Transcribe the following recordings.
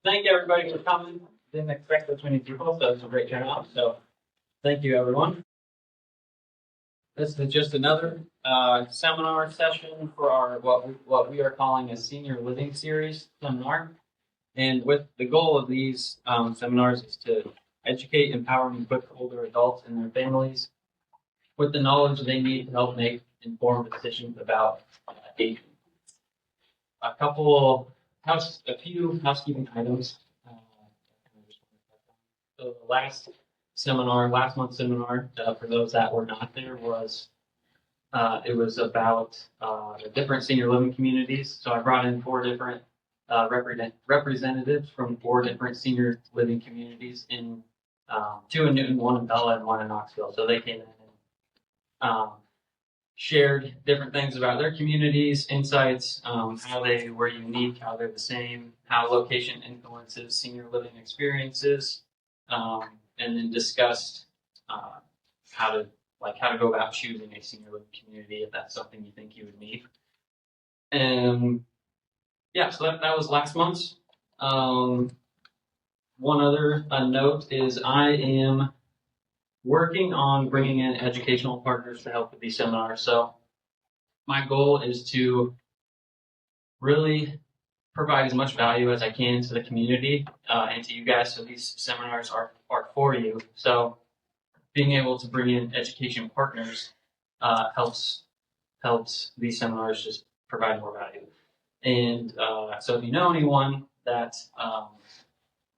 thank everybody for coming. Didn't expect this many people, so it's a great turnout. So thank you, everyone. This is just another seminar session for our what we are calling a senior living series seminar. And with the goal of these seminars is to educate, empower, and equip older adults and their families with the knowledge they need to help make informed decisions about aging. A few housekeeping items. So the last month's seminar, for those that were not there, was it was about the different senior living communities. So I brought in 4 different representatives from 4 different senior living communities in 2 in Newton, 1 in Bella, and 1 in Knoxville. So they came in and shared different things about their communities, insights, how they were unique, how they're the same, how location influences senior living experiences, and then discussed how to go about choosing a senior living community if that's something you think you would need. And yeah, so that was last month's. One other note is I am working on bringing in educational partners to help with these seminars. So my goal is to really provide as much value as I can to the community and to you guys. So these seminars are for you. So being able to bring in education partners helps these seminars just provide more value. And so if you know anyone that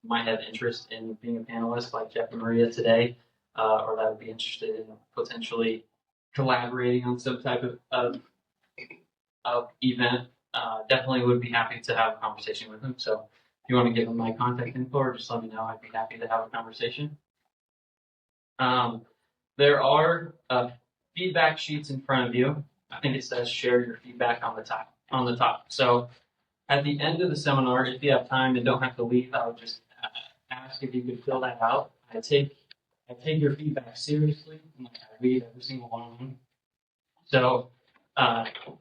might have interest in being a panelist like Jeff and Maria today, or that would be interested in potentially collaborating on some type of event, definitely would be happy to have a conversation with them. So if you want to give them my contact info, or just let me know, I'd be happy to have a conversation. There are feedback sheets in front of you. I think it says share your feedback on the top. So at the end of the seminar, if you have time and don't have to leave, I would just ask if you could fill that out. I take your feedback seriously. I read every single one of them. So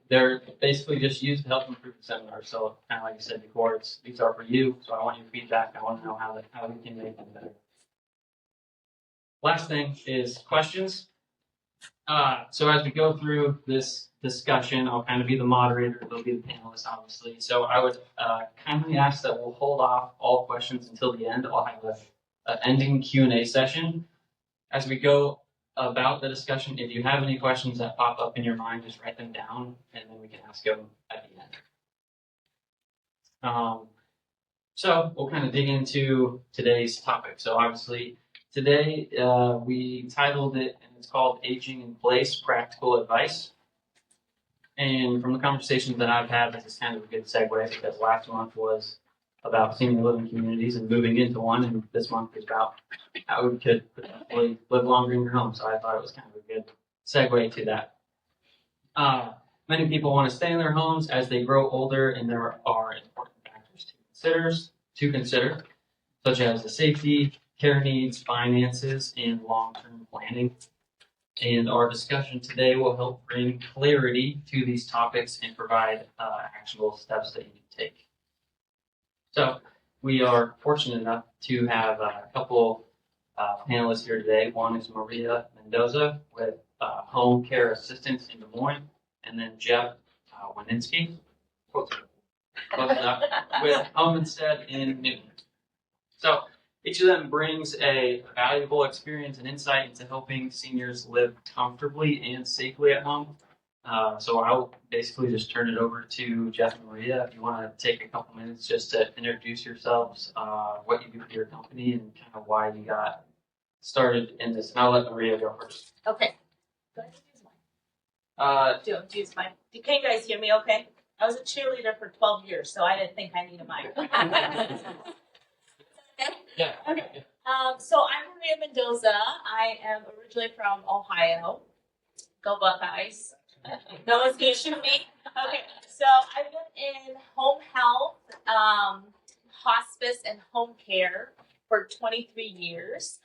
they're basically just used to help improve the seminar. So kind of like I said before, these are for you. So I want your feedback. I want to know how we can make them better. Last thing is questions. So as we go through this discussion, I'll kind of be the moderator. They'll be the panelists, obviously. So I would kindly ask that we'll hold off all questions until the end. I'll have an ending Q&A session. As we go about the discussion, if you have any questions that pop up in your mind, just write them down, and then we can ask them at the end. So we'll kind of dig into today's topic. So obviously, today we titled it, and it's called Aging in Place, Practical Advice. And from the conversations that I've had, this is kind of a good segue because last month was about senior living communities and moving into one, and this month is about how we could potentially live longer in your home. So I thought it was kind of a good segue to that. Many people want to stay in their homes as they grow older, and there are important factors to consider, such as the safety, care needs, finances, and long-term planning. And our discussion today will help bring clarity to these topics and provide actionable steps that you can take. So we are fortunate enough to have a couple panelists here today. One is Maria Mendoza with Home Care Assistance in Des Moines, and then Jeff Wisnieski with Homestead in Newton. So each of them brings a valuable experience and insight into helping seniors live comfortably and safely at home. So I'll basically just turn it over to Jeff and Maria. If you want to take a couple minutes just to introduce yourselves, what you do for your company, and kind of why you got started in this. And I'll let Maria go first. Okay. Do I use mine? Do use mine. Can you guys hear me okay? I was a cheerleader for 12 years, so I didn't think I needed mine. Okay? Yeah. Okay. So I'm Maria Mendoza. I am originally from Ohio. Go Buckeyes. No one's gonna shoot me. Okay. So I've been in home health, hospice, and home care for 23 years.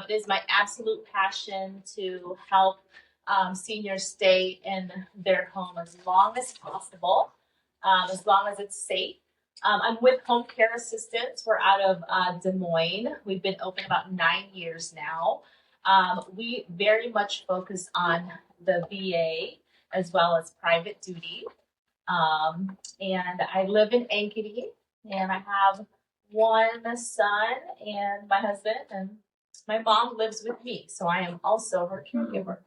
It is my absolute passion to help seniors stay in their home as long as possible, as long as it's safe. I'm with Home Care Assistants. We're out of Des Moines. We've been open about 9 years now. We very much focus on the VA as well as private duty. And I live in Ankeny, and I have one son and my husband, and my mom lives with me, so I am also her caregiver.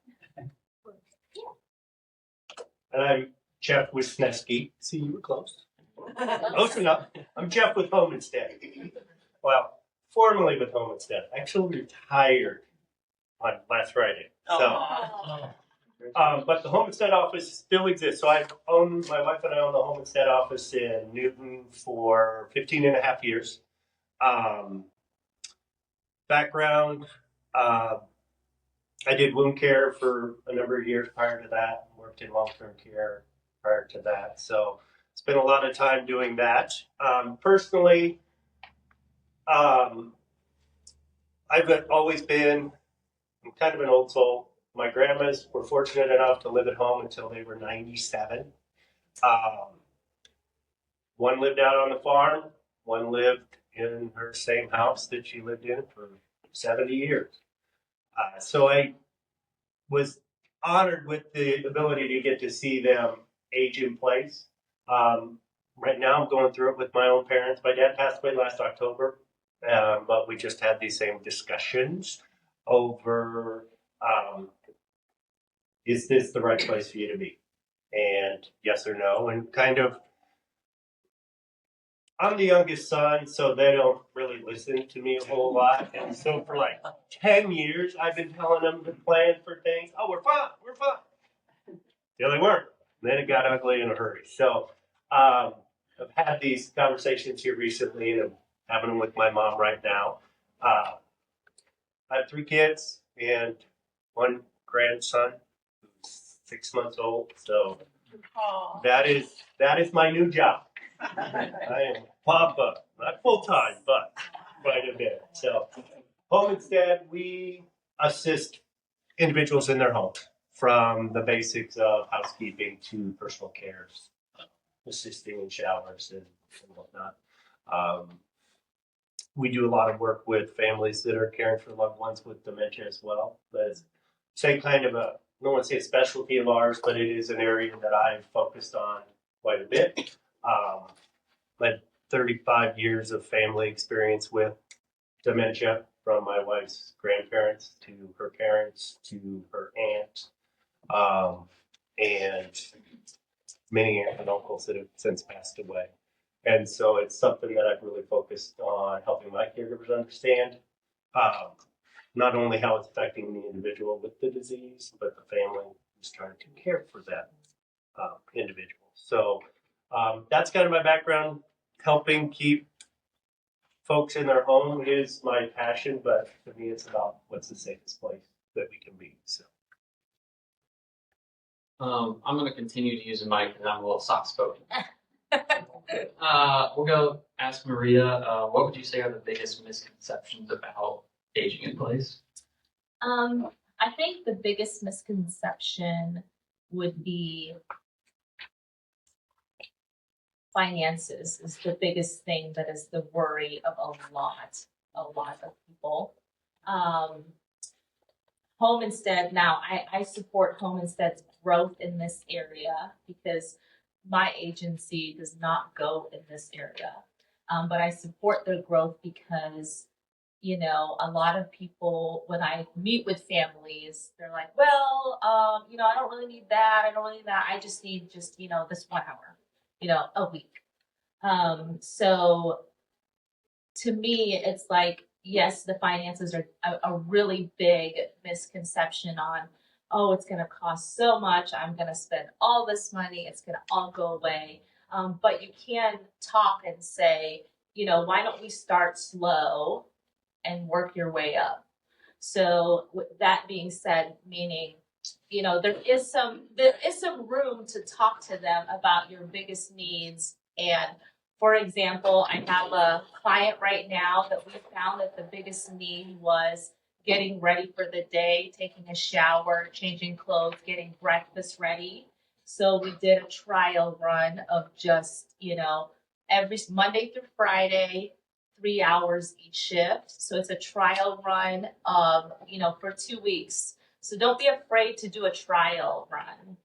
And I'm Jeff Wisnieski. See, you were close. Close enough. I'm Jeff with Home Instead. Well, formerly with Home Instead. Actually retired on last Friday. So, but the Home Instead office still exists. So my wife and I own the Home Instead office in Newton for 15 and a half years. Background, I did wound care for a number of years prior to that. Worked in long-term care prior to that. So spent a lot of time doing that. Personally, I've always been kind of an old soul. My grandmas were fortunate enough to live at home until they were 97. One lived out on the farm. One lived in her same house that she lived in for 70 years. So I was honored with the ability to get to see them age in place. Right now I'm going through it with my own parents. My dad passed away last October, but we just had these same discussions over, is this the right place for you to be? And yes or no, and kind of, I'm the youngest son, so they don't really listen to me a whole lot. And so for like 10 years, I've been telling them to plan for things. Oh, we're fine. Yeah, they weren't. Then it got ugly in a hurry. So I've had these conversations here recently, and I'm having them with my mom right now. I have 3 kids and 1 grandson who's 6 months old. So that is my new job. I am Papa, not full time, but quite a bit. So, Home Instead, we assist individuals in their home, from the basics of housekeeping to personal cares, assisting in showers and whatnot. We do a lot of work with families that are caring for loved ones with dementia as well. That's say kind of I don't want to say a specialty of ours, but it is an area that I've focused on quite a bit. My 35 years of family experience with dementia, from my wife's grandparents to her parents to her aunt, and many aunts and uncles that have since passed away. And so it's something that I've really focused on helping my caregivers understand, not only how it's affecting the individual with the disease, but the family who's trying to care for that individual. So that's kind of my background. Helping keep folks in their home is my passion, but to me it's about what's the safest place that we can be. So I'm going to continue to use a mic because I'm a little soft-spoken. We'll go ask Maria, what would you say are the biggest misconceptions about aging in place? I think the biggest misconception would be finances is the biggest thing that is the worry of a lot of people. Home Instead, now I support Home Instead's growth in this area because my agency does not go in this area. But I support their growth because, you know, a lot of people, when I meet with families, they're like, well, you know, I don't really need that. I don't really need that. I just need you know, this 1 hour, you know, a week. So to me, it's like, yes, the finances are a really big misconception on, oh, it's going to cost so much. I'm going to spend all this money. It's going to all go away. But you can talk and say, you know, why don't we start slow and work your way up? So with that being said, meaning, you know, there is some room to talk to them about your biggest needs. And for example, I have a client right now that we found that the biggest need was getting ready for the day, taking a shower, changing clothes, getting breakfast ready. So we did a trial run of just, you know, every Monday through Friday, 3 hours each shift. So it's a trial run of, for 2 weeks. So don't be afraid to do a trial run.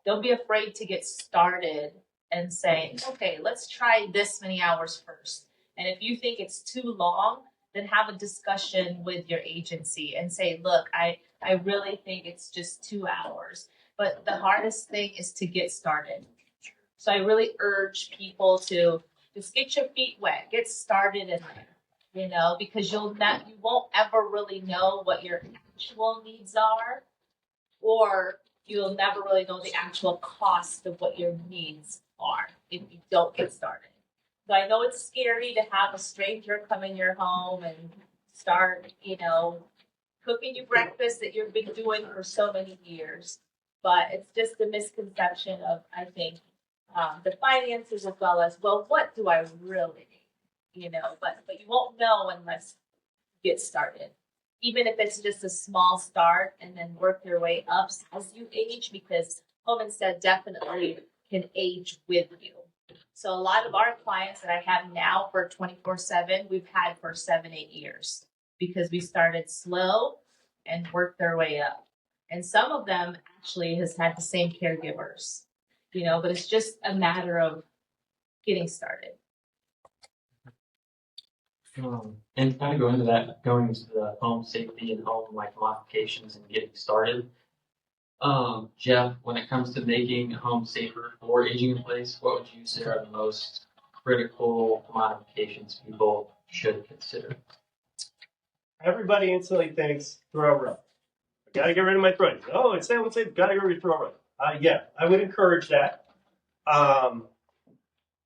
Don't be afraid to get started and say, okay, let's try this many hours first. And if you think it's too long, then have a discussion with your agency and say, look, I really think it's just 2 hours. But the hardest thing is to get started. So I really urge people to just get your feet wet, get started in there, because you won't ever really know what your actual needs are, or you'll never really know the actual cost of what your needs are if you don't get started. So I know it's scary to have a stranger come in your home and start, cooking you breakfast that you've been doing for so many years. But it's just a misconception of, I think, the finances as well as, well, what do I really need? But you won't know unless you get started. Even if it's just a small start and then work your way up as you age, because home instead definitely can age with you. So a lot of our clients that I have now for 24/7, we've had for 7-8 years because we started slow and worked their way up. And some of them actually has had the same caregivers, but it's just a matter of getting started. And kind of going into the home safety and home modifications and getting started. Jeff, when it comes to making a home safer for aging in place, what would you say are the most critical modifications people should consider? Everybody instantly thinks throw rug. I gotta get rid of my throat. Oh, it's safe. Gotta get rid of throw rug. Yeah, I would encourage that.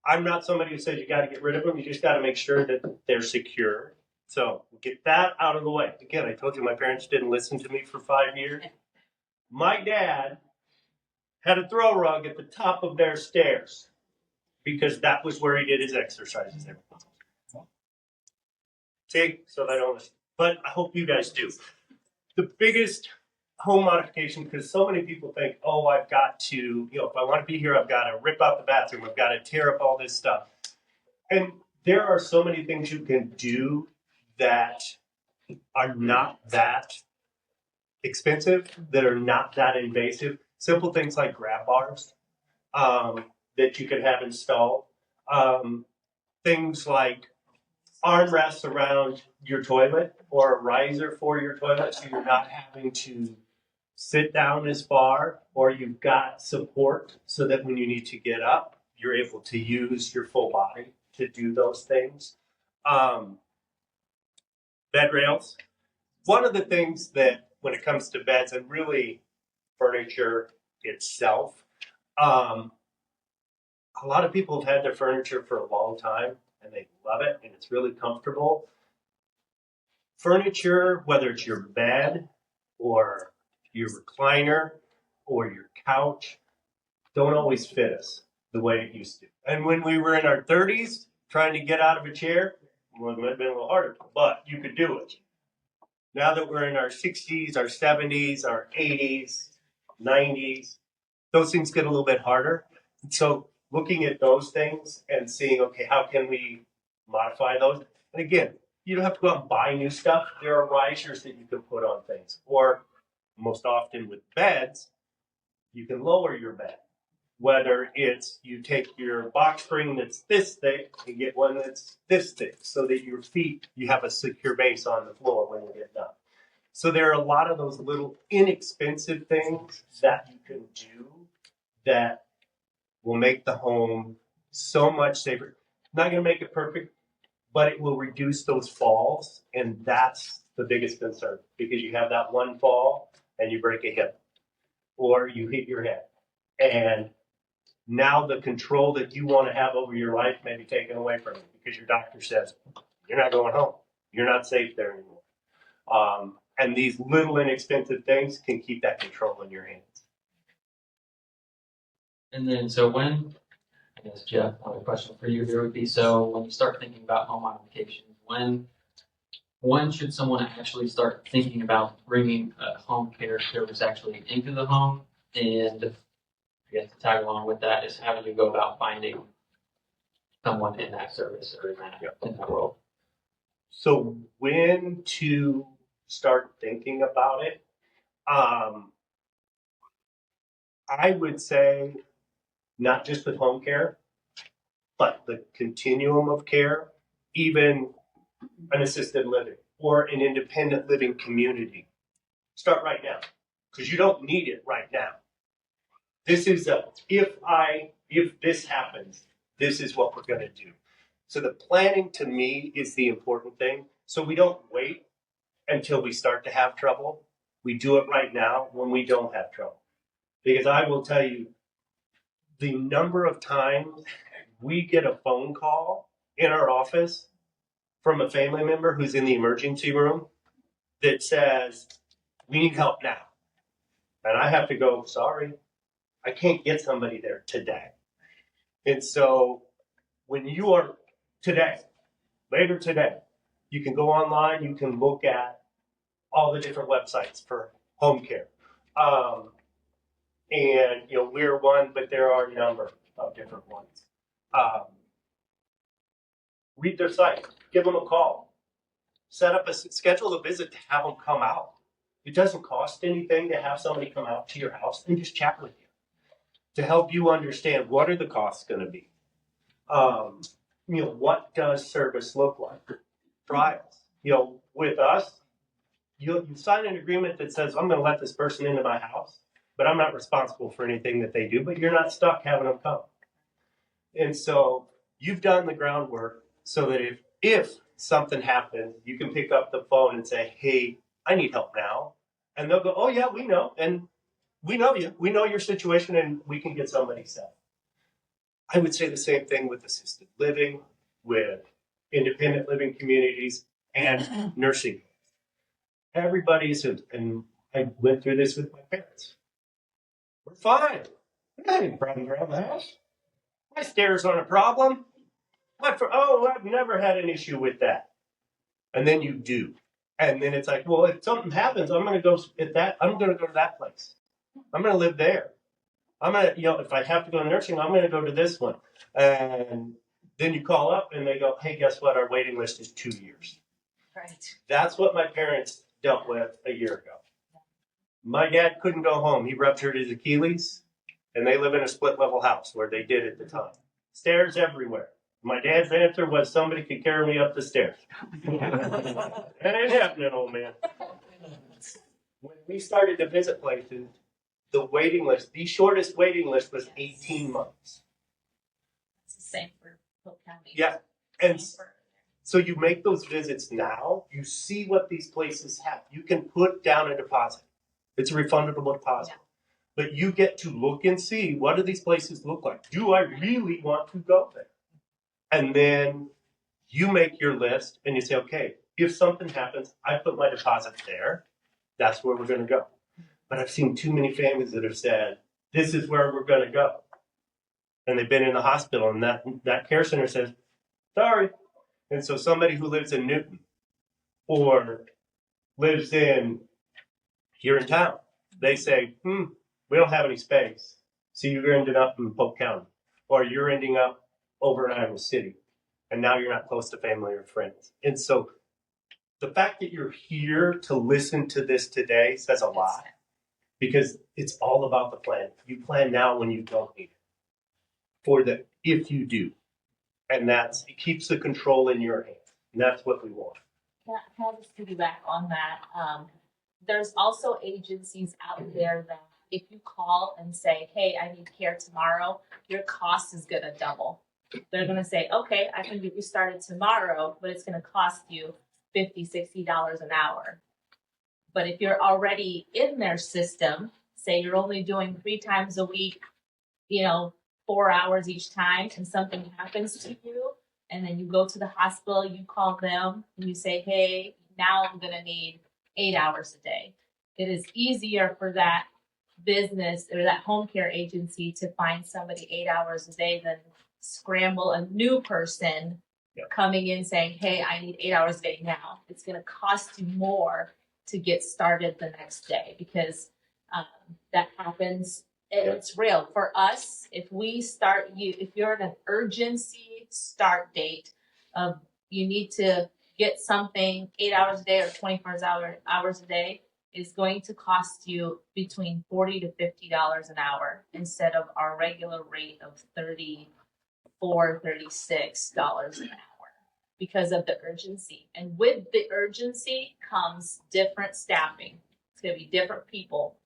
I'm not somebody who says you got to get rid of them. You just got to make sure that they're secure. So get that out of the way. Again, I told you my parents didn't listen to me for 5 years. My dad had a throw rug at the top of their stairs because that was where he did his exercises. See, so they don't listen. But I hope you guys do. The biggest home modification, because so many people think, oh, I've got to, if I want to be here, I've got to rip out the bathroom. I've got to tear up all this stuff. And there are so many things you can do that are not that expensive, that are not that invasive. Simple things like grab bars that you could have installed. Things like armrests around your toilet or a riser for your toilet so you're not having to sit down as far, or you've got support so that when you need to get up, you're able to use your full body to do those things. Bed rails. One of the things that when it comes to beds and really furniture itself, a lot of people have had their furniture for a long time and they love it and it's really comfortable. Furniture, whether it's your bed or your recliner or your couch, don't always fit us the way it used to. And when we were in our 30s, trying to get out of a chair, well, it might have been a little harder, but you could do it. Now that we're in our 60s, our 70s, our 80s, 90s, those things get a little bit harder. And so looking at those things and seeing, okay, how can we modify those? And again, you don't have to go out and buy new stuff. There are risers that you can put on things. Or most often with beds, you can lower your bed. Whether it's you take your box spring that's this thick and get one that's this thick so that your feet, you have a secure base on the floor when you get done. So there are a lot of those little inexpensive things that you can do that will make the home so much safer. Not going to make it perfect, but it will reduce those falls. And that's the biggest concern because you have that one fall and you break a hip or you hit your head. And now the control that you want to have over your life may be taken away from you because your doctor says, you're not going home. You're not safe there anymore. And these little inexpensive things can keep that control in your hands. And then, I guess, Jeff, another question for you here would be, so when you start thinking about home modifications, when should someone actually start thinking about bringing a home care service actually into the home? And I guess to tag along with that is how do you go about finding someone in that service or in that role. So when to start thinking about it? I would say not just with home care, but the continuum of care, even an assisted living or an independent living community. Start right now, because you don't need it right now. This is if this happens, this is what we're going to do. So the planning to me is the important thing. So we don't wait until we start to have trouble. We do it right now when we don't have trouble. Because I will tell you, the number of times we get a phone call in our office from a family member who's in the emergency room that says, we need help now. And I have to go, sorry, I can't get somebody there today. And so when you are later today, you can go online, you can look at all the different websites for home care. And we're one, but there are a number of different ones. Read their site, give them a call, schedule a visit to have them come out. It doesn't cost anything to have somebody come out to your house and just chat with you to help you understand what are the costs going to be. What does service look like? Trials. With us, you sign an agreement that says, I'm going to let this person into my house, but I'm not responsible for anything that they do, but you're not stuck having them come. And so you've done the groundwork so that if something happens, you can pick up the phone and say, hey, I need help now. And they'll go, oh, yeah, we know. And we know you. We know your situation, and we can get somebody set. I would say the same thing with assisted living, with independent living communities, and nursing. Everybody's, and I went through this with my parents. We're fine. We don't have any problems around the house. My stairs aren't a problem. I've never had an issue with that. And then you do. And then it's like, well, if something happens, I'm going to go to that place. I'm going to live there. I'm going to, if I have to go to nursing, I'm going to go to this one. And then you call up and they go, hey, guess what? Our waiting list is 2 years. Right. That's what my parents dealt with a year ago. My dad couldn't go home. He ruptured his Achilles, and they live in a split level house where they did at the time. Stairs everywhere. My dad's answer was somebody could carry me up the stairs. That ain't happening, old man. When we started to visit places, the shortest waiting list was 18 months. It's the same for Polk County. Yeah. And so you make those visits now, you see what these places have. You can put down a deposit. It's a refundable deposit. Yeah. But you get to look and see, what do these places look like? Do I really want to go there? And then you make your list and you say, okay, if something happens, I put my deposit there. That's where we're going to go. But I've seen too many families that have said, this is where we're going to go. And they've been in the hospital, and that care center says, sorry. And so somebody who lives in Newton or lives here in town, they say, we don't have any space. So you're ending up in Polk County, or you're ending up over in Iowa City. And now you're not close to family or friends. And so the fact that you're here to listen to this today says a lot, because it's all about the plan. You plan now when you don't need it for the if you do. And it keeps the control in your hands. And that's what we want. Can I just piggyback on that? There's also agencies out there that if you call and say, hey, I need care tomorrow, your cost is going to double. They're going to say, okay, I can get you started tomorrow, but it's going to cost you $50, $60 an hour. But if you're already in their system, say you're only doing 3 times a week, 4 hours each time, and something happens to you, and then you go to the hospital, you call them, and you say, hey, now I'm going to need 8 hours a day. It is easier for that business or that home care agency to find somebody 8 hours a day than scramble a new person coming in saying, hey, I need 8 hours a day now. It's going to cost you more to get started the next day, because that happens It's real for us. If we start you, if you're in an urgency start date of you need to get something 8 hours a day or 24 hours a day, is going to cost you between $40 to $50 an hour instead of our regular rate of $36 an hour because of the urgency. And with the urgency comes different staffing. It's going to be different people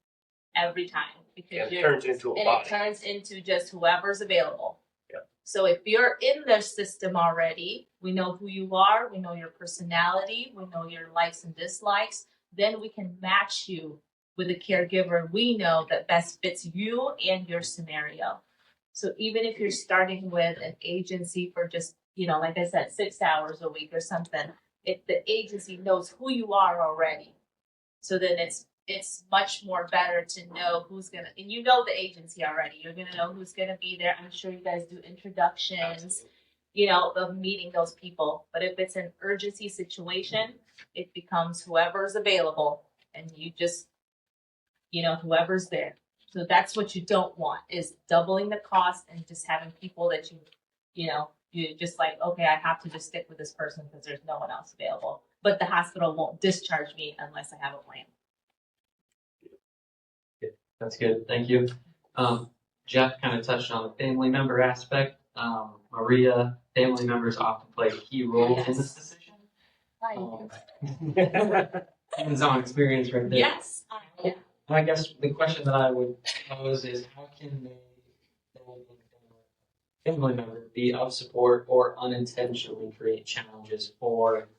every time because it turns into a and body. it turns into just whoever's available. Yep. So if you're in their system already, we know who you are, we know your personality, we know your likes and dislikes, then we can match you with a caregiver we know that best fits you and your scenario. So even if you're starting with an agency for just, like I said, 6 hours a week or something, if the agency knows who you are already, so then it's much more better to know who's gonna, and you know the agency already. You're gonna know who's gonna be there. I'm sure you guys do introductions, of meeting those people. But if it's an urgency situation, it becomes whoever's available, and you just, whoever's there. So that's what you don't want is doubling the cost and just having people that you just like, okay, I have to just stick with this person because there's no one else available. But the hospital won't discharge me unless I have a plan. That's good. Thank you. Jeff kind of touched on the family member aspect. Maria, family members often play a key role in this decision. Hands-on experience right there. Yes. I guess the question that I would pose is how can a family member be of support or unintentionally create challenges for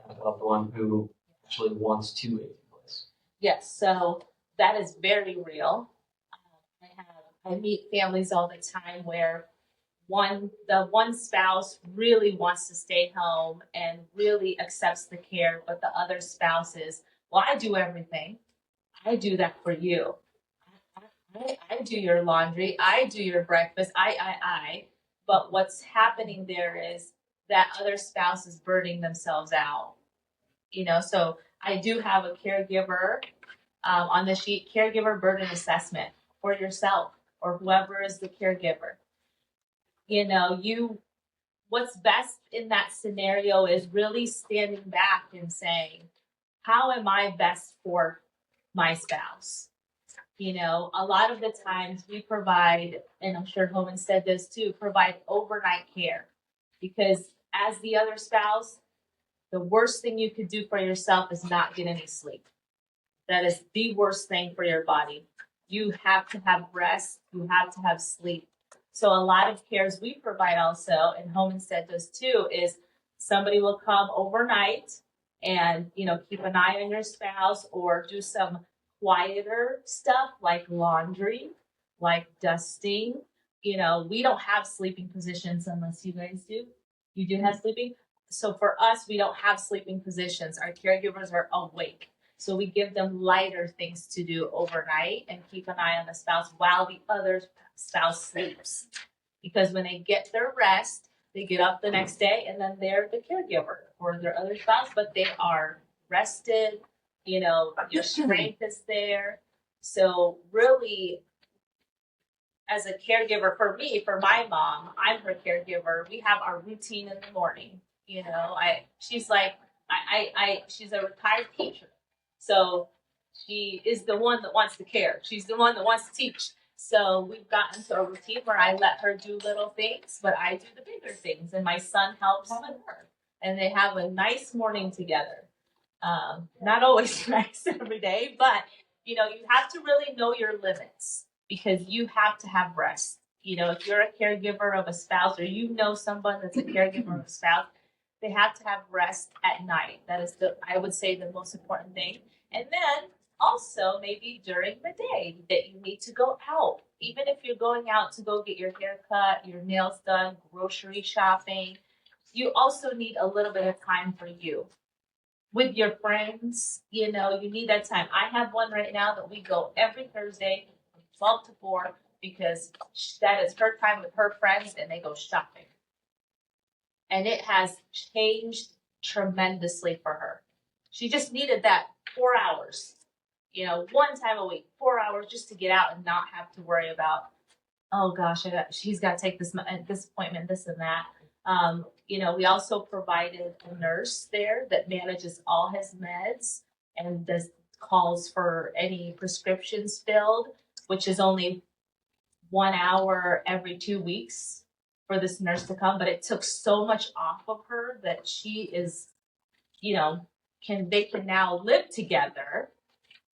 that loved one who actually wants to age in place? Yes, so that is very real. I meet families all the time where the one spouse really wants to stay home and really accepts the care, but the other spouse is, well, I do everything. I do that for you. I do your laundry. I do your breakfast. I. But what's happening there is that other spouse is burning themselves out. So I do have a caregiver on the sheet, caregiver burden assessment for yourself or whoever is the caregiver. What's best in that scenario is really standing back and saying, how am I best for my spouse? A lot of the times we provide, and I'm sure Homan said this too, provide overnight care because as the other spouse, the worst thing you could do for yourself is not get any sleep. That is the worst thing for your body. You have to have rest. You have to have sleep. So a lot of cares we provide also, and Homan said this too, is somebody will come overnight and, keep an eye on your spouse or do some quieter stuff like laundry, like dusting. We don't have sleeping positions unless you guys do. You do have sleeping. So for us, we don't have sleeping positions. Our caregivers are awake. So we give them lighter things to do overnight and keep an eye on the spouse while the other spouse sleeps. Because when they get their rest, they get up the next day and then they're the caregiver for their other spouse, but they are rested, your strength is there. So really, as a caregiver for me, for my mom, I'm her caregiver. We have our routine in the morning. She's like, she's a retired teacher. So she is the one that wants to care. She's the one that wants to teach. So we've gotten to a routine where I let her do little things, but I do the bigger things. And my son helps with her. And they have a nice morning together. Not always nice every day, but, you have to really know your limits because you have to have rest. If you're a caregiver of a spouse or someone that's a caregiver of a spouse, they have to have rest at night. That is I would say, the most important thing. And then also maybe during the day that you need to go out. Even if you're going out to go get your hair cut, your nails done, grocery shopping, you also need a little bit of time for you. With your friends, you need that time. I have one right now that we go every Thursday from 12 to 4 because that is her time with her friends and they go shopping. And it has changed tremendously for her. She just needed that 4 hours. one time a week, 4 hours just to get out and not have to worry about, oh gosh, she's got to take this appointment, this and that. We also provided a nurse there that manages all his meds and does calls for any prescriptions filled, which is only 1 hour every 2 weeks for this nurse to come. But it took so much off of her that she is, they can now live together,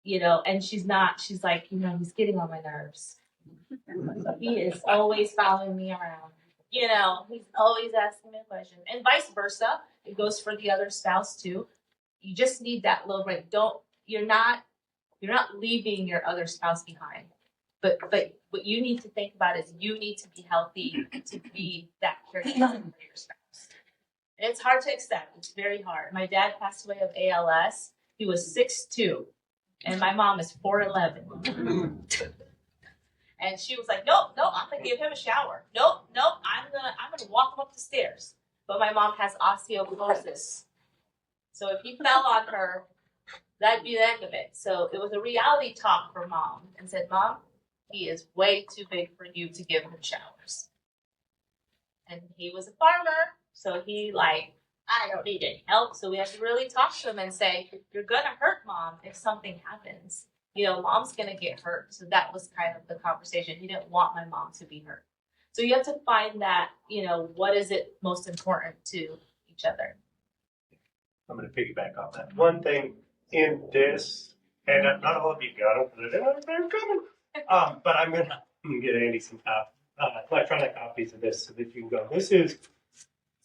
and she's like, he's getting on my nerves. He is always following me around. He's always asking me a question, and vice versa. It goes for the other spouse too. You just need that little break. You're not leaving your other spouse behind. But what you need to think about is you need to be healthy to be that caregiver for your spouse. And it's hard to accept. It's very hard. My dad passed away of ALS. He was 6'2", and my mom is 4'11". And she was like, nope, I'm gonna give him a shower. Nope, I'm gonna walk him up the stairs. But my mom has osteoporosis. So if he fell on her, that'd be the end of it. So it was a reality talk for mom and said, Mom, he is way too big for you to give him showers. And he was a farmer, so he I don't need any help. So we had to really talk to him and say, you're gonna hurt Mom if something happens. Mom's gonna get hurt. So that was kind of the conversation. He didn't want my mom to be hurt. So you have to find that, what is it most important to each other. I'm going to piggyback on that. One thing in this, and not all of you got it, because I didn't have coming. But I'm going to get Andy some electronic copies of this so that you can go.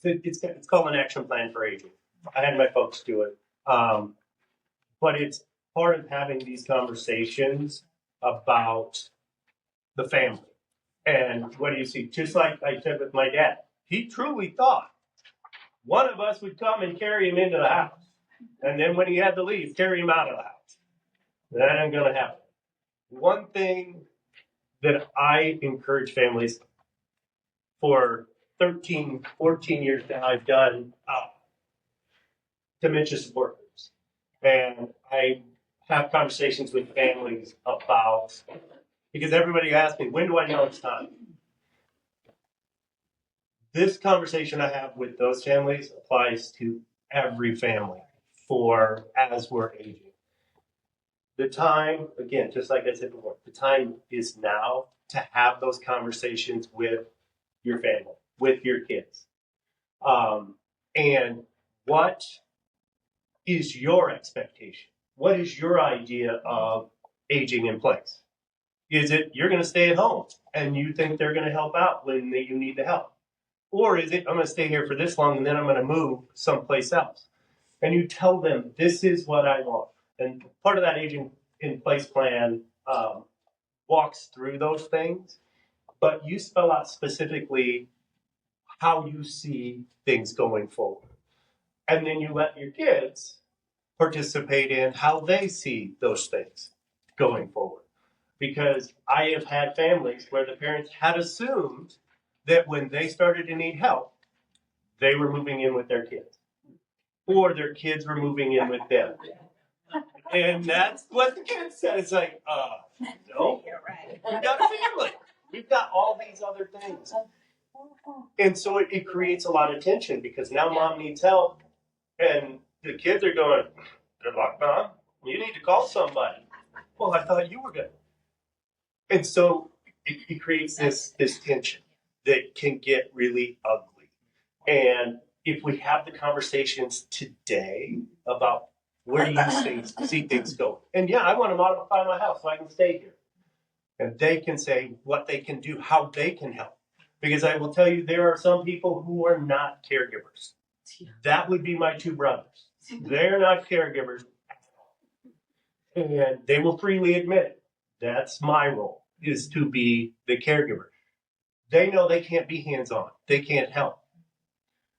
It's called an action plan for aging. I had my folks do it. But it's part of having these conversations about the family. And what do you see? Just like I said with my dad, he truly thought one of us would come and carry him into the house. And then when he had to leave, carry him out of the house. That ain't going to happen. One thing that I encourage families for 13, 14 years that I've done dementia support groups. And I have conversations with families about, because everybody asks me, when do I know it's time? This conversation I have with those families applies to every family for as we're aging. The time, again, just like I said before, the time is now to have those conversations with your family, with your kids. And what is your expectation? What is your idea of aging in place? Is it you're going to stay at home and you think they're going to help out when you need the help? Or is it I'm going to stay here for this long and then I'm going to move someplace else? And you tell them, this is what I want. And part of that aging in place plan walks through those things, but you spell out specifically how you see things going forward. And then you let your kids participate in how they see those things going forward. Because I have had families where the parents had assumed that when they started to need help, they were moving in with their kids. Or their kids were moving in with them. And that's what the kids said. It's like, no, we've got a family. We've got all these other things. And so it creates a lot of tension because now mom needs help. And the kids are going, good luck, Mom. You need to call somebody. Well, I thought you were good. And so it creates this tension that can get really ugly. And if we have the conversations today about where do you see things go, and yeah, I want to modify my house so I can stay here. And they can say what they can do, how they can help. Because I will tell you, there are some people who are not caregivers. That would be my two brothers. They're not caregivers at all. And they will freely admit it. That's my role, is to be the caregiver. They know they can't be hands-on. They can't help.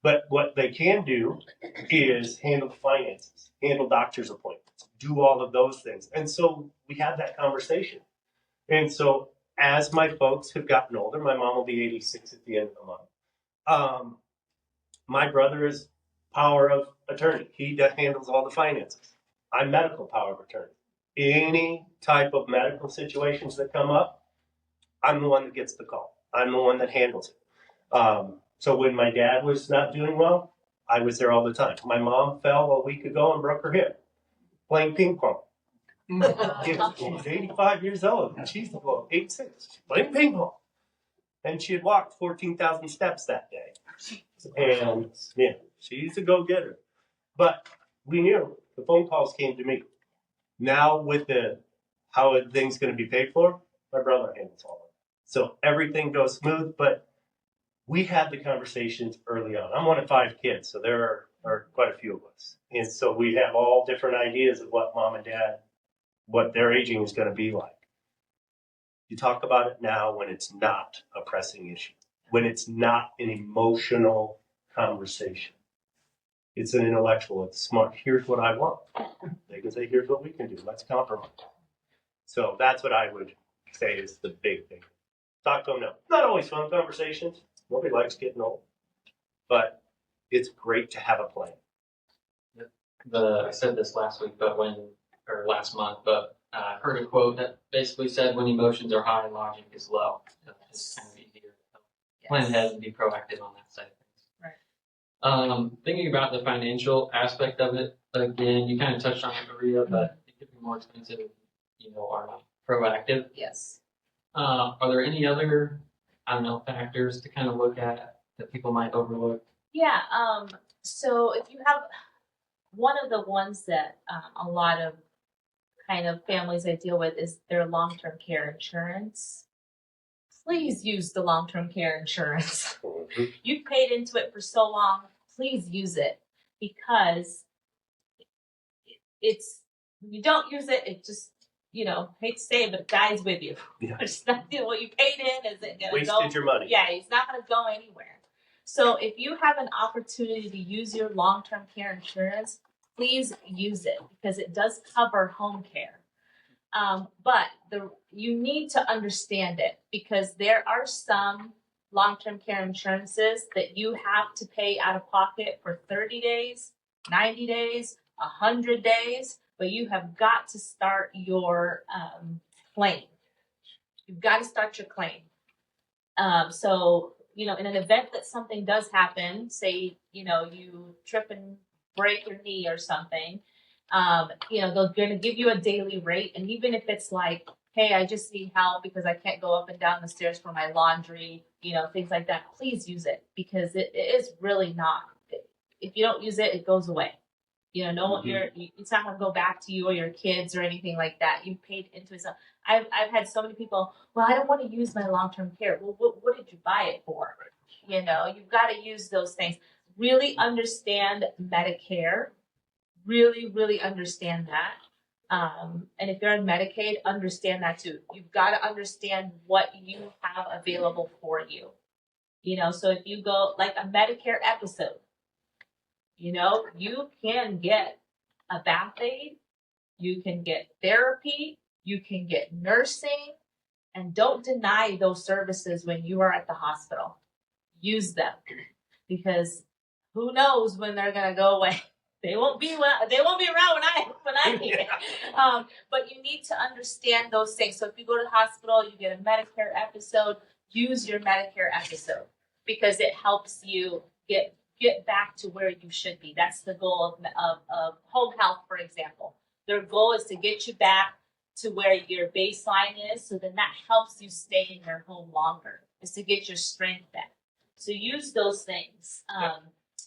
But what they can do is handle finances, handle doctor's appointments, do all of those things. And so we had that conversation. And so as my folks have gotten older, my mom will be 86 at the end of the month. My brother is power of attorney. He handles all the finances. I'm medical power of attorney. Any type of medical situations that come up, I'm the one that gets the call. I'm the one that handles it. So when my dad was not doing well, I was there all the time. My mom fell a week ago and broke her hip playing ping pong. She's 85 years old, and she's 86. She's playing ping pong. And she had walked 14,000 steps that day. And yeah, she's a go-getter. But we knew the phone calls came to me. Now with the how everything's going to be paid for, my brother handles all of it. So everything goes smooth, but we had the conversations early on. I'm one of 5 kids, so there are quite a few of us. And so we have all different ideas of what mom and dad, what their aging is going to be like. You talk about it now when it's not a pressing issue, when it's not an emotional conversation. It's an intellectual, it's smart. Here's what I want. They can say, here's what we can do. Let's compromise. So that's what I would say is the big thing. Talk to them now. Not always fun conversations. Nobody likes getting old. But it's great to have a plan. I said this last week, or last month, but I heard a quote that basically said, when emotions are high, logic is low. It's kind of easier to plan ahead and be proactive on that side of things. Right. Thinking about the financial aspect of it, again, you kind of touched on it, Maria, but it could be more expensive if are not proactive. Yes. Are there any other, factors to kind of look at that people might overlook? Yeah. So if you have one of the ones that a lot of kind of families I deal with is their long-term care insurance. Please use the long-term care insurance. You've paid into it for so long. Please use it, because it's, when you don't use it, it just, hate to say it, but it dies with you. Yeah. It's not, what you paid in isn't going to go. Wasted your money. Yeah, it's not going to go anywhere. So if you have an opportunity to use your long-term care insurance, please use it, because it does cover home care. But you need to understand it, because there are some long-term care insurances that you have to pay out of pocket for 30 days, 90 days, 100 days, but you have got to start your claim. You've got to start your claim. So, in an event that something does happen, say, you trip and break your knee or something, they're going to give you a daily rate. And even if it's like, hey, I just need help because I can't go up and down the stairs for my laundry, things like that, please use it, because it is really not. If you don't use it, it goes away. It's not going to go back to you or your kids or anything like that. You paid into it. So I've had so many people, well, I don't want to use my long-term care. Well, what did you buy it for? You've got to use those things. Really understand Medicare. Really, really understand that. And if you're on Medicaid, understand that too. You've got to understand what you have available for you. So if you go like a Medicare episode, you can get a bath aid, you can get therapy, you can get nursing, and don't deny those services when you are at the hospital. Use them, because who knows when they're gonna go away. They won't be around when I need it. But you need to understand those things. So if you go to the hospital, you get a Medicare episode, use your Medicare episode, because it helps you get back to where you should be. That's the goal of home health, for example. Their goal is to get you back to where your baseline is, so then that helps you stay in your home longer, is to get your strength back. So use those things.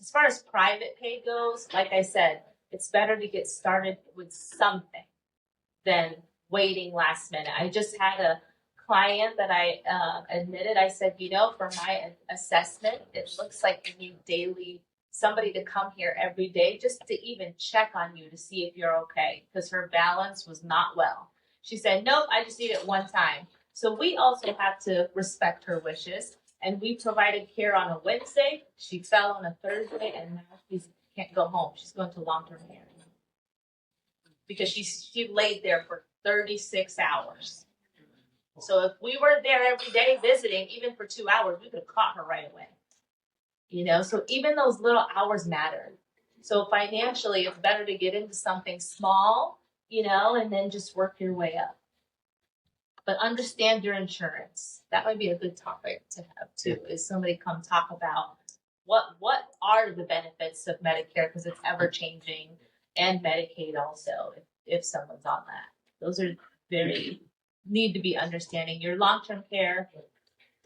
As far as private pay goes, like I said, it's better to get started with something than waiting last minute. I just had a client that I admitted, I said, for my assessment, it looks like you need somebody to come here every day just to even check on you to see if you're okay, because her balance was not well. She said, nope, I just need it one time. So we also have to respect her wishes. And we provided care on a Wednesday. She fell on a Thursday, and now she can't go home. She's going to long-term care because she laid there for 36 hours. So if we were there every day visiting, even for 2 hours, we could have caught her right away. So even those little hours matter. So financially, it's better to get into something small and then just work your way up. But understand your insurance. That might be a good topic to have too. Is somebody come talk about what are the benefits of Medicare, because it's ever changing, and Medicaid also if someone's on that. Those are very need to be understanding. Your long-term care,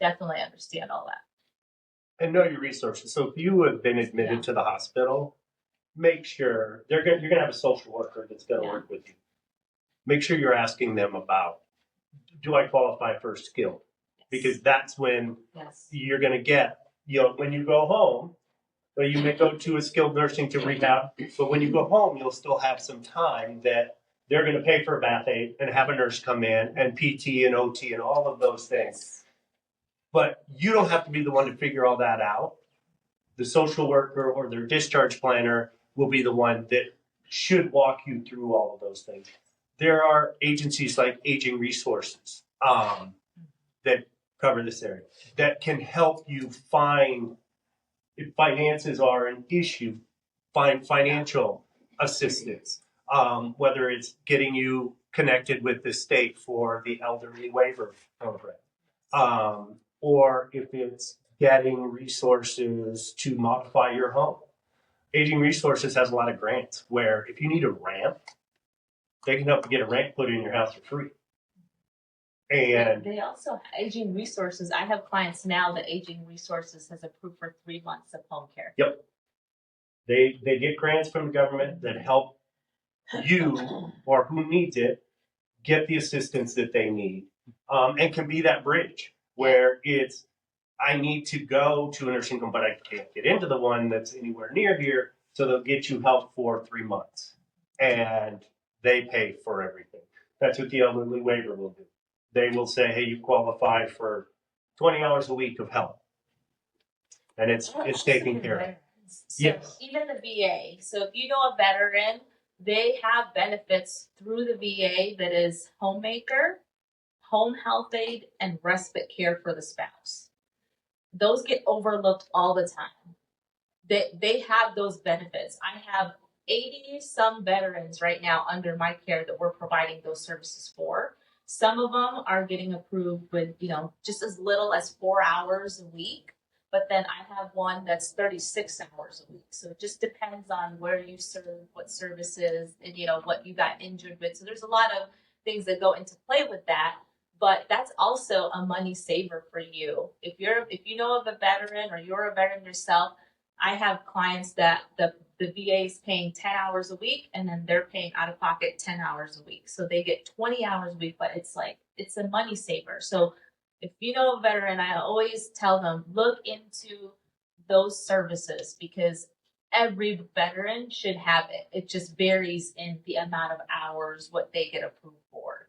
definitely understand all that. And know your resources. So if you have been admitted to the hospital, make sure you're gonna have a social worker that's gonna work with you. Make sure you're asking them about, do I qualify for skilled? Because that's when you're gonna get, when you go home, well, you may go to a skilled nursing to rehab, but when you go home, you'll still have some time that they're gonna pay for a bath aid and have a nurse come in and PT and OT and all of those things. But you don't have to be the one to figure all that out. The social worker or their discharge planner will be the one that should walk you through all of those things. There are agencies like Aging Resources that cover this area that can help you find, if finances are an issue, find financial assistance, whether it's getting you connected with the state for the elderly waiver program, or if it's getting resources to modify your home. Aging Resources has a lot of grants where if you need a ramp, they can help you get a ramp put in your house for free. And they also, Aging Resources, I have clients now that Aging Resources has approved for 3 months of home care. Yep. They get grants from the government that help you or who needs it get the assistance that they need, and can be that bridge where it's, I need to go to a nursing home, but I can't get into the one that's anywhere near here. So they'll get you help for 3 months and they pay for everything. That's what the elderly waiver will do. They will say, hey, you qualify for 20 hours a week of help. And it's taken care of. So yes. Even the VA. So if you know a veteran, they have benefits through the VA that is homemaker, home health aid, and respite care for the spouse. Those get overlooked all the time. They have those benefits. I have 80 some veterans right now under my care that we're providing those services for. Some of them are getting approved with, just as little as 4 hours a week. But then I have one that's 36 hours a week. So it just depends on where you serve, what services, and what you got injured with. So there's a lot of things that go into play with that. But that's also a money saver for you. If you know of a veteran or you're a veteran yourself, I have clients that the VA is paying 10 hours a week, and then they're paying out of pocket 10 hours a week. So they get 20 hours a week, but it's a money saver. So if you know a veteran, I always tell them, look into those services because every veteran should have it. It just varies in the amount of hours, what they get approved for.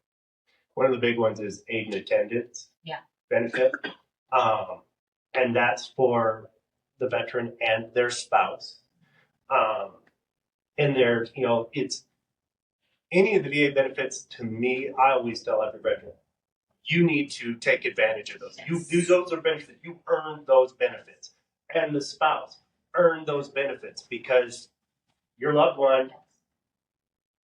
One of the big ones is aid and attendance benefit. And that's for the veteran and their spouse. And there's, it's any of the VA benefits to me, I always tell every veteran, you need to take advantage of those. Yes. Those are benefits. You earn those benefits. And the spouse earned those benefits because your loved one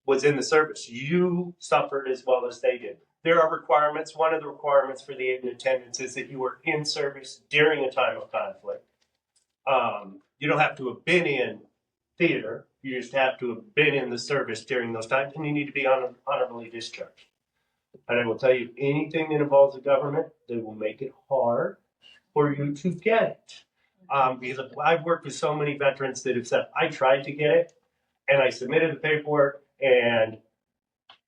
was in the service. You suffered as well as they did. There are requirements. One of the requirements for the aid and attendance is that you were in service during a time of conflict. You don't have to have been in theater. You just have to have been in the service during those times, and you need to be honorably discharged. And I will tell you, anything that involves the government, they will make it hard for you to get it. Because I've worked with so many veterans that have said, I tried to get it, and I submitted the paperwork, and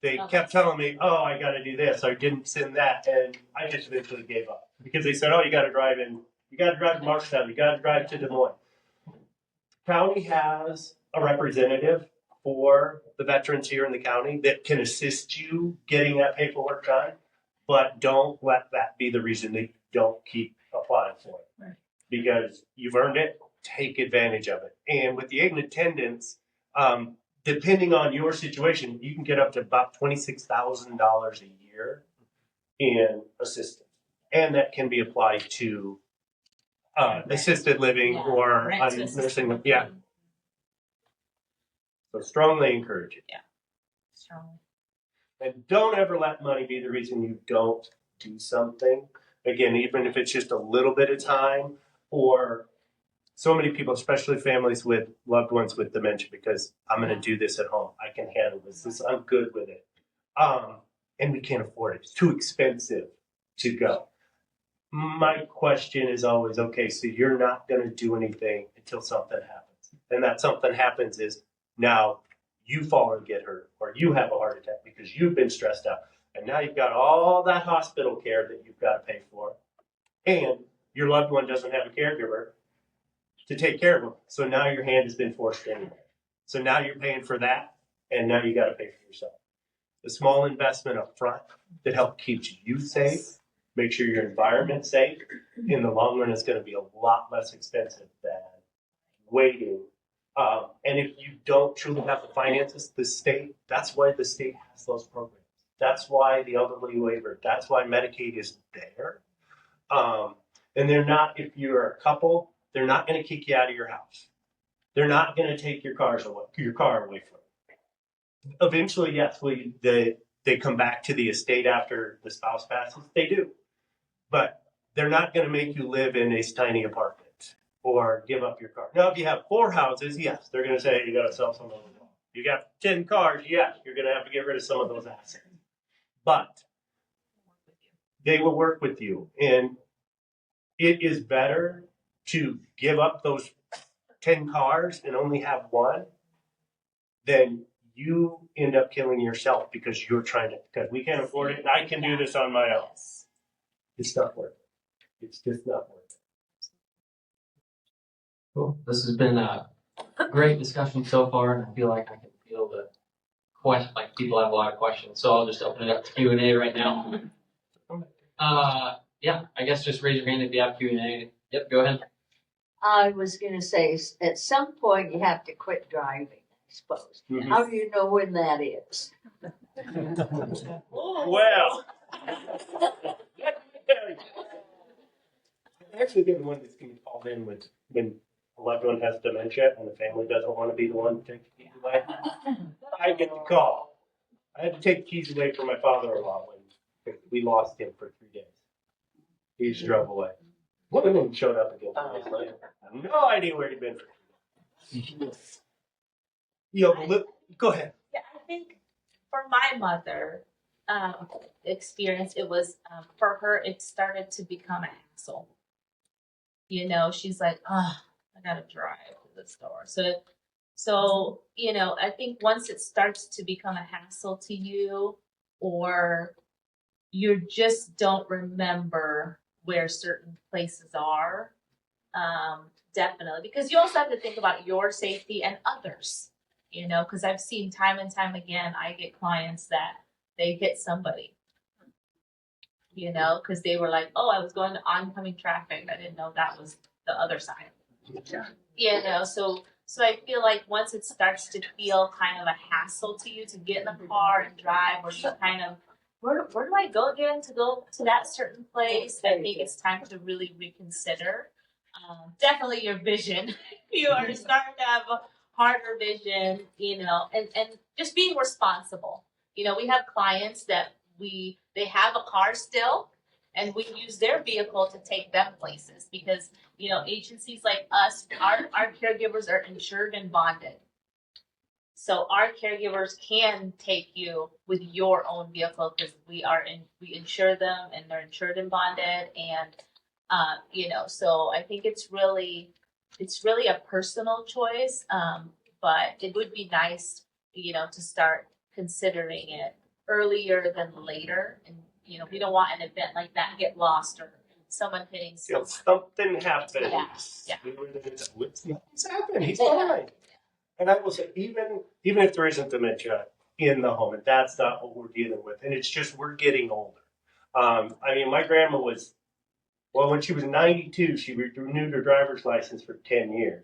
they kept telling me, oh, I got to do this. I didn't send that. And I just eventually gave up because they said, oh, you got to drive to Marshtown. You got to drive to Des Moines. County has a representative for the veterans here in the county that can assist you getting that paperwork done, but don't let that be the reason that you don't keep applying for it. Right. Because you've earned it, take advantage of it. And with the aid and attendance, depending on your situation, you can get up to about $26,000 a year in assistance. And that can be applied to assisted living or nursing home. Yeah. So strongly encourage it. Yeah. Strongly. And don't ever let money be the reason you don't do something. Again, even if it's just a little bit of time, or so many people, especially families with loved ones with dementia, because I'm going to do this at home. I can handle this. I'm good with it. And we can't afford it. It's too expensive to go. My question is always, okay, so you're not going to do anything until something happens. And that something happens is now you fall and get hurt, or you have a heart attack because you've been stressed out. And now you've got all that hospital care that you've got to pay for. And your loved one doesn't have a caregiver to take care of them. So now your hand has been forced anyway. So now you're paying for that, and now you got to pay for yourself. A small investment up front that helps keeps you safe, make sure your environment's safe. In the long run, it's going to be a lot less expensive than waiting. And if you don't truly have the finances, the state, that's why the state has those programs. That's why the elderly waiver, that's why Medicaid is there. And they're not, if you're a couple, they're not going to kick you out of your house. They're not going to take your car away from you. Eventually, yes, they come back to the estate after the spouse passes. They do. But they're not going to make you live in a tiny apartment or give up your car. Now, if you have 4 houses, yes, they're going to say you got to sell some of them. You got 10 cars, yes, you're going to have to get rid of some of those assets. But they will work with you. And it is better to give up those 10 cars and only have one than you end up killing yourself because you're trying to, because we can't afford it and I can do this on my own. It's not worth it. It's just not worth it. Cool. This has been a great discussion so far, and I feel like I can feel the question, like people have a lot of questions. So I'll just open it up to Q&A right now. Yeah, I guess just raise your hand if you have Q&A. Yep, go ahead. I was going to say, at some point you have to quit driving, I suppose. Mhm. How do you know when that is? Well, I'm actually the one that's getting called in when a loved one has dementia and the family doesn't want to be the one to take the keys away. I get the call. I had to take the keys away from my father-in-law when we lost him for 3 days. He just drove away. One of them showed up again 2 days later. I have no idea where he'd been for 3 days. Go ahead. Yeah, I think for my mother experience, it was for her. It started to become a hassle. You know, she's like, oh, I gotta drive to the store. So you know, I think once it starts to become a hassle to you, or you just don't remember where certain places are, definitely, because you also have to think about your safety and others. You know, because I've seen time and time again, I get clients that they hit somebody, you know, because they were like, oh, I was going to oncoming traffic. I didn't know that was the other side. You know, so I feel like once it starts to feel kind of a hassle to you to get in the car and drive, or you kind of, where do I go again to go to that certain place? I think it's time to really reconsider. Definitely your vision. You are starting to have a harder vision, you know, and just being responsible. You know, we have clients that they have a car still, and we use their vehicle to take them places because, you know, agencies like us, our caregivers are insured and bonded. So our caregivers can take you with your own vehicle because we insure them and they're insured and bonded, and you know, so I think it's really a personal choice, but it would be nice, you know, to start considering it earlier than later. And, you know, we don't want an event like that get lost or someone hitting something happened. Yeah. What's happened? He's fine. And I will say, even if there isn't dementia in the home, and that's not what we're dealing with, and it's just we're getting older. I mean, my grandma was, well, when she was 92, she renewed her driver's license for 10 years.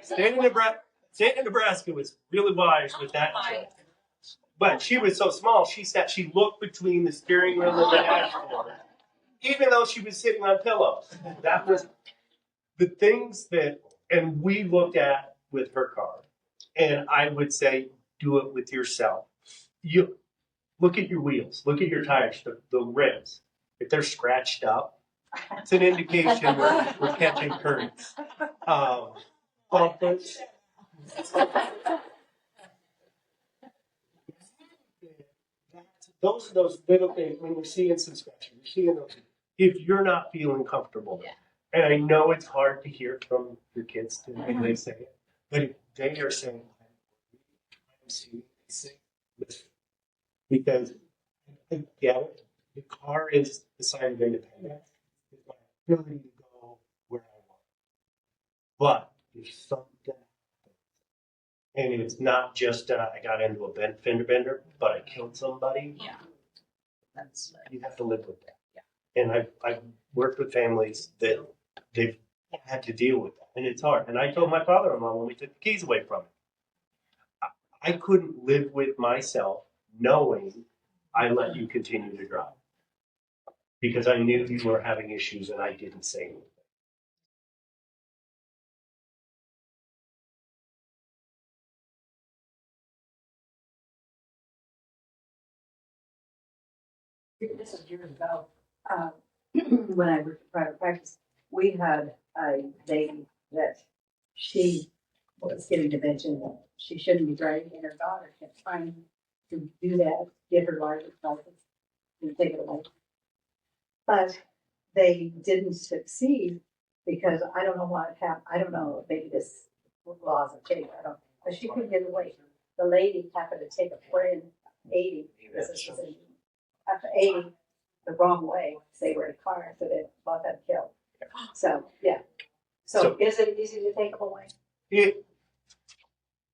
State of Nebraska was really wise with that. But she was so small, she looked between the steering wheel and the dashboard, even though she was sitting on pillows. That was the things that, and we looked at with her car. And I would say, do it with yourself. You look at your wheels, look at your tires, the rims. If they're scratched up, it's an indication we're catching currents. Bumpers. Those are those little things when you're seeing some scratching, you're seeing those. If you're not feeling comfortable, Yeah. and I know it's hard to hear from your kids when they say it, but if they are saying, I'm seeing these things, because I get it. The car is the sign of independence. It's my ability to go where I want. But if something happens, and it's not just I got into a fender bender, but I killed somebody, Yeah. That's you have to live with that. Yeah. And I've worked with families that they've had to deal with that, and it's hard. And I told my father-in-law when we took the keys away from him, I couldn't live with myself knowing I let you continue to drive because I knew you were having issues and I didn't say anything. This is years ago, when I worked in private practice, we had a lady that she was getting dementia. She shouldn't be driving, and her daughter kept trying to do that, get her license, and take it away. But they didn't succeed because I don't know what happened. I don't know, maybe this laws have changed, I don't know. But she couldn't get away. The lady happened to take a friend 80, this is after 80, the wrong way, they were in a car accident, both got killed. So, yeah. So is it easy to take them away?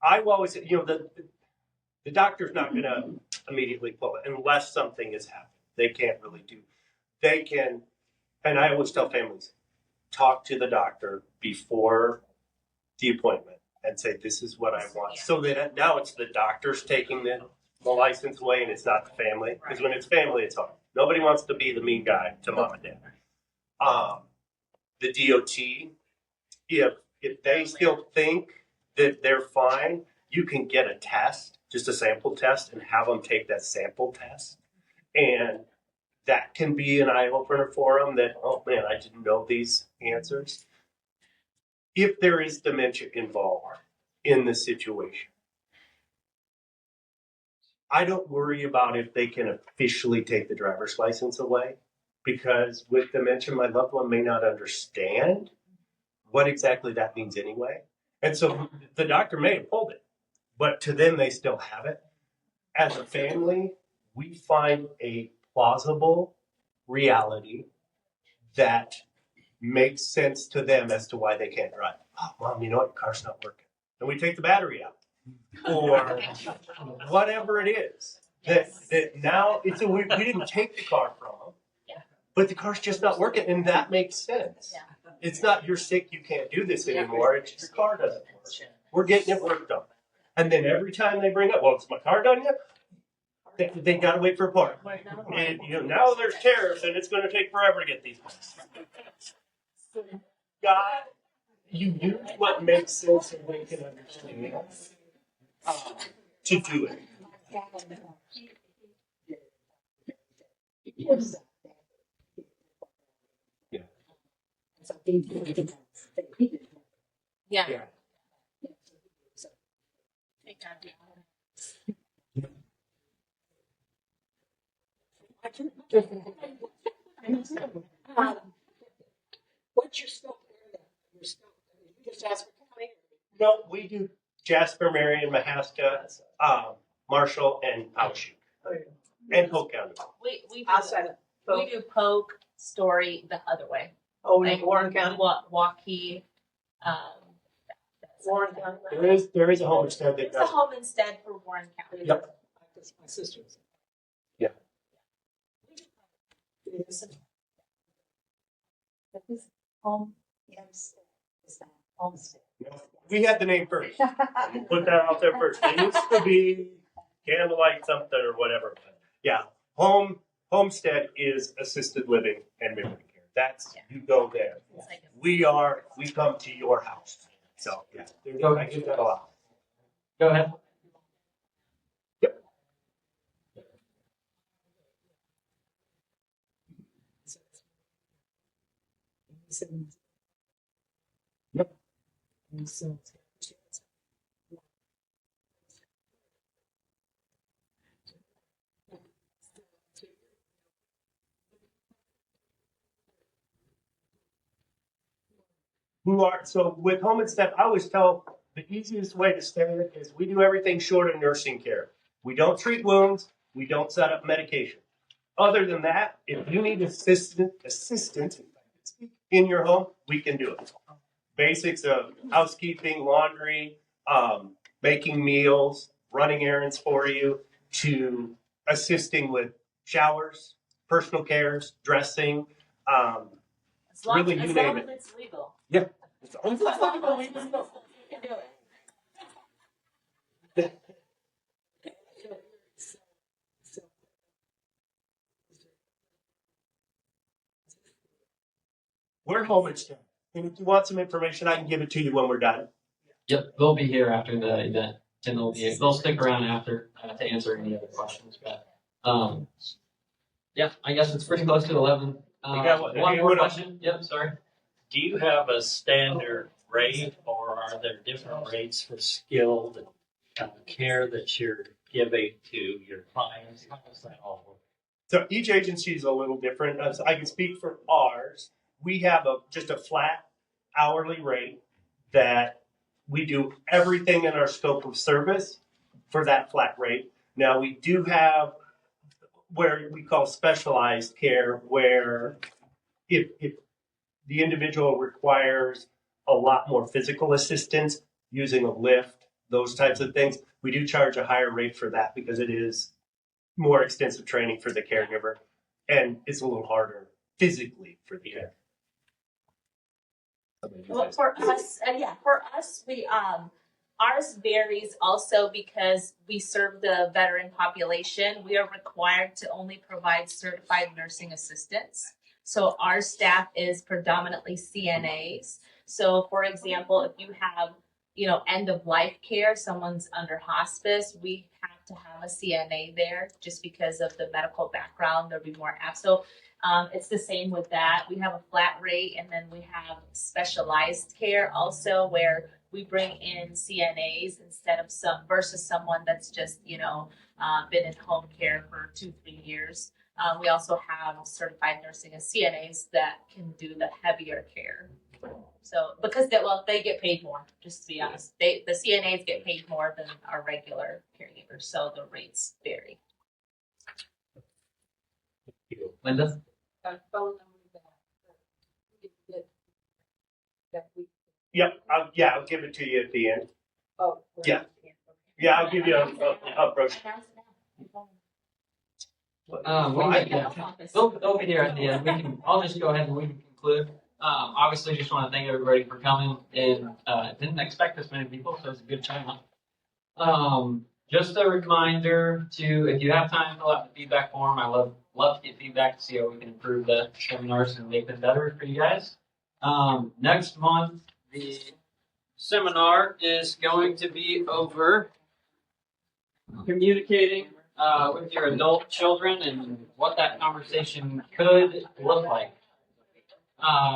I've always said, the doctor's not going to immediately pull it unless something has happened. They can't really do. They can, and I always tell families, talk to the doctor before the appointment and say, this is what I want. So that now it's the doctor's taking the license away and it's not the family. Because when it's family, it's hard. Nobody wants to be the mean guy to mom and dad. The DOT, if they still think that they're fine, you can get a test, just a sample test, and have them take that sample test. And that can be an eye opener for them that, oh man, I didn't know these answers. If there is dementia involved in the situation, I don't worry about if they can officially take the driver's license away, because with dementia, my loved one may not understand what exactly that means anyway. And so the doctor may have pulled it, but to them, they still have it. As a family, we find a plausible reality that makes sense to them as to why they can't drive. Oh, Mom, you know what? The car's not working. And we take the battery out. Or whatever it is. That now we didn't take the car from them, but the car's just not working, and that makes sense. It's not you're sick, you can't do this anymore. It's just the car doesn't work. We're getting it worked on. And then every time they bring up, well, is my car done yet? They got to wait for a part. And now there's tariffs, and it's going to take forever to get these parts. God, you use what makes sense and we can understand to do it. Yeah. Yeah. What's your scope area? Your scope, you just Jasper County? No, we do Jasper, Marion, Mahaska, Marshall, and Powashik, and Polk County. We Outside of we do Polk, Story the other way. like Warren County? Waukee. Warren County. There is a homestead that There's a does. home instead for Warren County. Yep. My sister's. Yeah. But this home, yes, is that homestead. We had the name first. We'll put that out there first. It used to be Candlelight something or whatever. Yeah, homestead is assisted living and memory care. That's you go there. It's like We come to your house. So yeah, I get that a lot. Go ahead. Yep. So with home and step, I always tell the easiest way to stay in it is we do everything short of nursing care. We don't treat wounds. We don't set up medication. Other than that, if you need assistance in your home, we can do it. Basics of housekeeping, laundry, making meals, running errands for you, to assisting with showers, personal cares, dressing. As long, Really, you as name long it. as it's legal. Yeah. As long as it's legal, you can do it. We're home and step. And if you want some information, I can give it to you when we're done. Yep, they'll be here after the event, and they'll stick around after to answer any other questions. But yeah, I guess it's pretty close to 11. One more question. Yep, sorry. Do you have a standard rate, or are there different rates for skilled care that you're giving to your clients? How does that all work? So each agency is a little different. So I can speak for ours. We have just a flat hourly rate that we do everything in our scope of service for that flat rate. Now we do have where we call specialized care, where if the individual requires a lot more physical assistance using a lift, those types of things, we do charge a higher rate for that because it is more extensive training for the caregiver, and it's a little harder physically for the caregiver. Well, for us, we ours varies also because we serve the veteran population. We are required to only provide certified nursing assistants. So our staff is predominantly CNAs. So, for example, if you have, end of life care, someone's under hospice, we have to have a CNA there just because of the medical background. There'll be more apps. So it's the same with that. We have a flat rate, and then we have specialized care also, where we bring in CNAs instead of versus someone that's just been in home care for 2-3 years. We also have certified nursing as CNAs that can do the heavier care. So because they get paid more, just to be honest. The CNAs get paid more than our regular caregivers, so the rates vary. Linda? Phone number that we. Yep, I'll give it to you at the end. Oh. Yeah. Yeah, I'll give you a brochure. They'll be here at the end. I'll just go ahead and we can conclude. Obviously, just want to thank everybody for coming, and didn't expect this many people, so it's a good turnout. Just a reminder to, if you have time, fill out the feedback form. I love to get feedback to see how we can improve the seminars and make them better for you guys. Next month, the seminar is going to be over communicating with your adult children and what that conversation could look like.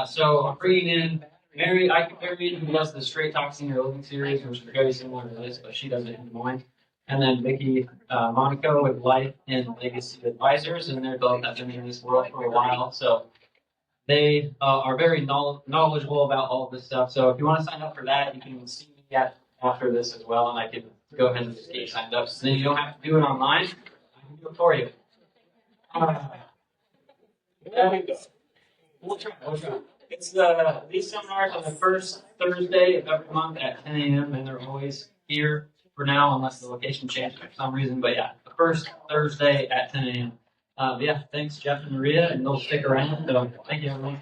So I'm bringing in Mary, who does the Straight Talk Senior Living series, which is very similar to this, but she does it in Des Moines. And then Vicki Monaco with Life and Legacy Advisors, and they're both have been in this world for a while. So they are very knowledgeable about all of this stuff. So if you want to sign up for that, you can see me after this as well, and I can go ahead and just get you signed up. So then you don't have to do it online. I can do it for you. We'll try. It's these seminars on the first Thursday of every month at 10 a.m. and they're always here for now, unless the location changes for some reason. But yeah, the first Thursday at 10 a.m. Yeah, thanks Jeff and Maria, and they'll stick around. So thank you everyone.